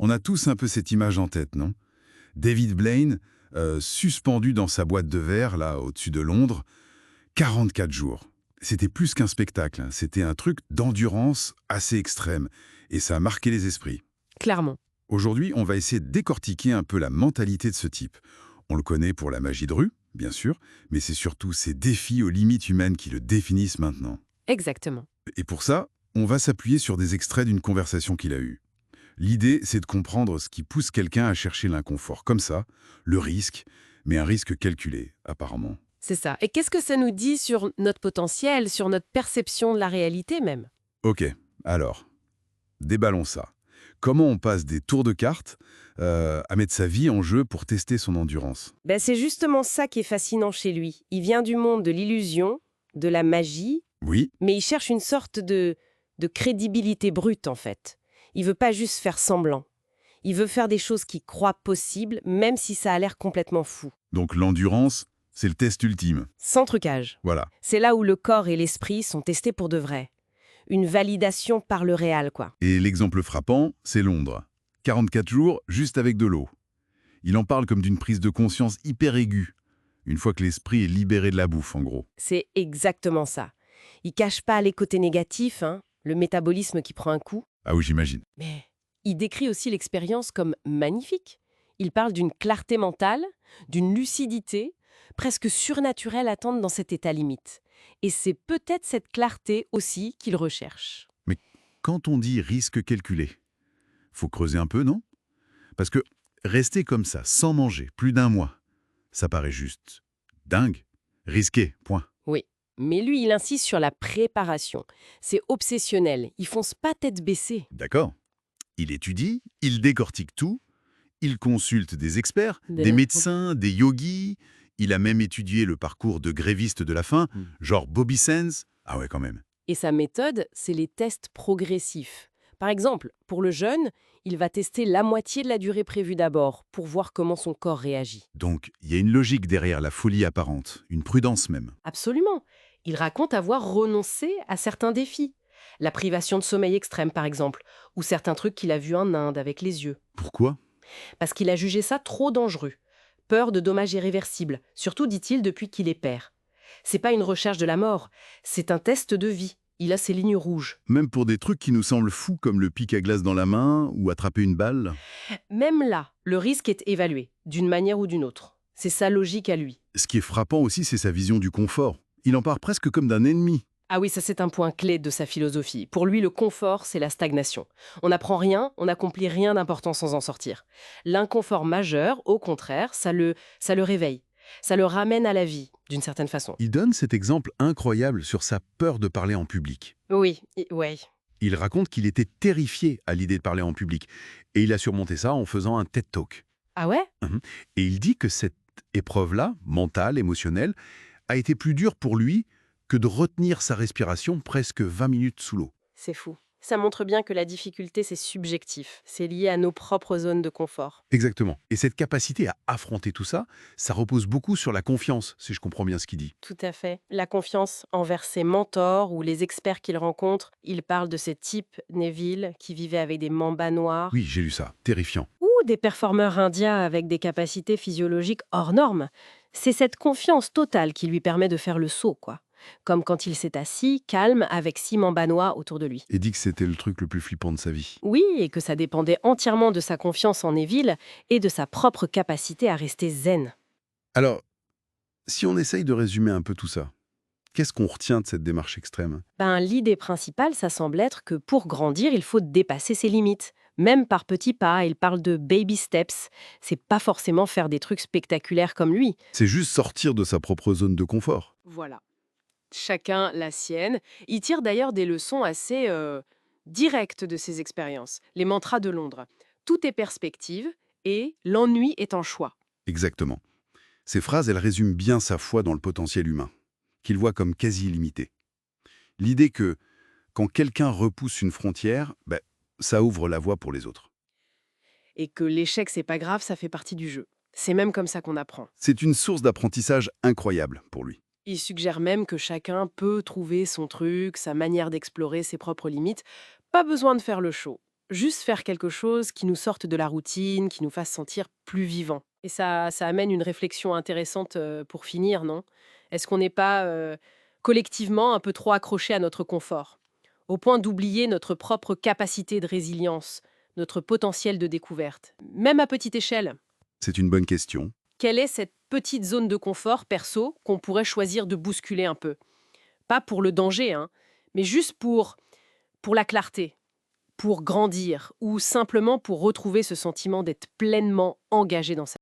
On a tous un peu cette image en tête, non? David Blaine, suspendu dans sa boîte de verre, là, au-dessus de Londres, 44 jours. C'était plus qu'un spectacle, hein. C'était un truc d'endurance assez extrême. Et ça a marqué les esprits. Clairement. Aujourd'hui, on va essayer de décortiquer un peu la mentalité de ce type. On le connaît pour la magie de rue, bien sûr, mais c'est surtout ces défis aux limites humaines qui le définissent maintenant. Exactement. Et pour ça, on va s'appuyer sur des extraits d'une conversation qu'il a eue. L'idée, c'est de comprendre ce qui pousse quelqu'un à chercher l'inconfort comme ça, le risque, mais un risque calculé, apparemment. C'est ça. Et qu'est-ce que ça nous dit sur notre potentiel, sur notre perception de la réalité même? Ok, alors, déballons ça. Comment on passe des tours de cartes à mettre sa vie en jeu pour tester son endurance? C'est justement ça qui est fascinant chez lui. Il vient du monde de l'illusion, de la magie, Oui, mais il cherche une sorte de crédibilité brute, en fait. Il veut pas juste faire semblant. Il veut faire des choses qu'il croit possibles, même si ça a l'air complètement fou. donc l'endurance, c'est le test ultime. Sans trucage. Voilà. C'est là où le corps et l'esprit sont testés pour de vrai. Une validation par le réel, quoi. Et l'exemple frappant, c'est Londres. 44 jours, juste avec de l'eau. Il en parle comme d'une prise de conscience hyper aiguë, une fois que l'esprit est libéré de la bouffe, en gros. C'est exactement ça. Il cache pas les côtés négatifs, hein, le métabolisme qui prend un coup, Ah oui, j'imagine. mais il décrit aussi l'expérience comme magnifique. Il parle d'une clarté mentale, d'une lucidité, presque surnaturelle attente dans cet état limite. Et c'est peut-être cette clarté aussi qu'il recherche. Mais quand on dit risque calculé, faut creuser un peu, non? Parce que rester comme ça, sans manger, plus d'un mois, ça paraît juste dingue, risqué, point. Oui, mais lui, il insiste sur la préparation. C'est obsessionnel, il fonce pas tête baissée. D'accord. Il étudie, il décortique tout, il consulte des experts, De des la- médecins, des yogis. Il a même étudié le parcours de grévistes de la faim, genre Bobby Sands. Ah ouais, quand même. Et sa méthode, c'est les tests progressifs. Par exemple, pour le jeûne, il va tester la moitié de la durée prévue d'abord pour voir comment son corps réagit. Donc, il y a une logique derrière la folie apparente, une prudence même. Absolument. Il raconte avoir renoncé à certains défis. La privation de sommeil extrême, par exemple, ou certains trucs qu'il a vus en Inde avec les yeux. Pourquoi? Parce qu'il a jugé ça trop dangereux. Peur de dommages irréversibles, surtout, dit-il, depuis qu'il est père. C'est pas une recherche de la mort, c'est un test de vie. Il a ses lignes rouges. Même pour des trucs qui nous semblent fous comme le pic à glace dans la main ou attraper une balle. Même là, le risque est évalué, d'une manière ou d'une autre. C'est sa logique à lui. Ce qui est frappant aussi, c'est sa vision du confort. Il en part presque comme d'un ennemi. Ah oui, ça c'est un point clé de sa philosophie. Pour lui, le confort, c'est la stagnation. On n'apprend rien, on n'accomplit rien d'important sans en sortir. L'inconfort majeur, au contraire, ça le réveille. Ça le ramène à la vie, d'une certaine façon. Il donne cet exemple incroyable sur sa peur de parler en public. Oui, ouais. Il raconte qu'il était terrifié à l'idée de parler en public. Et il a surmonté ça en faisant un TED Talk. Ah ouais? Et il dit que cette épreuve-là, mentale, émotionnelle, a été plus dure pour lui que de retenir sa respiration presque 20 minutes sous l'eau. C'est fou. Ça montre bien que la difficulté, c'est subjectif. C'est lié à nos propres zones de confort. Exactement. Et cette capacité à affronter tout ça, ça repose beaucoup sur la confiance, si je comprends bien ce qu'il dit. Tout à fait. La confiance envers ses mentors ou les experts qu'il rencontre. Il parle de ces types Neville qui vivaient avec des mambas noirs. Oui, j'ai lu ça. Terrifiant. Ou des performeurs indiens avec des capacités physiologiques hors normes. C'est cette confiance totale qui lui permet de faire le saut, quoi. Comme quand il s'est assis, calme, avec 6 mambanois autour de lui. Et dit que c'était le truc le plus flippant de sa vie. Oui, et que ça dépendait entièrement de sa confiance en Neville et de sa propre capacité à rester zen. Alors, si on essaye de résumer un peu tout ça, qu'est-ce qu'on retient de cette démarche extrême? L'idée principale, ça semble être que pour grandir, il faut dépasser ses limites. Même par petits pas, il parle de baby steps. C'est pas forcément faire des trucs spectaculaires comme lui. C'est juste sortir de sa propre zone de confort. Voilà. Chacun la sienne. Il tire d'ailleurs des leçons assez directes de ses expériences. Les mantras de Londres. Tout est perspective et l'ennui est en choix. Exactement. Ces phrases, elles résument bien sa foi dans le potentiel humain, qu'il voit comme quasi illimité. L'idée que, quand quelqu'un repousse une frontière, ça ouvre la voie pour les autres. Et que l'échec, c'est pas grave, ça fait partie du jeu. C'est même comme ça qu'on apprend. C'est une source d'apprentissage incroyable pour lui. Il suggère même que chacun peut trouver son truc, sa manière d'explorer ses propres limites. Pas besoin de faire le show. Juste faire quelque chose qui nous sorte de la routine, qui nous fasse sentir plus vivants. Et ça amène une réflexion intéressante pour finir, non? Est-ce qu'on n'est pas collectivement un peu trop accroché à notre confort, au point d'oublier notre propre capacité de résilience, notre potentiel de découverte, même à petite échelle? C'est une bonne question. Quelle est cette petite zone de confort perso qu'on pourrait choisir de bousculer un peu? Pas pour le danger, hein, mais juste pour la clarté, pour grandir ou simplement pour retrouver ce sentiment d'être pleinement engagé dans sa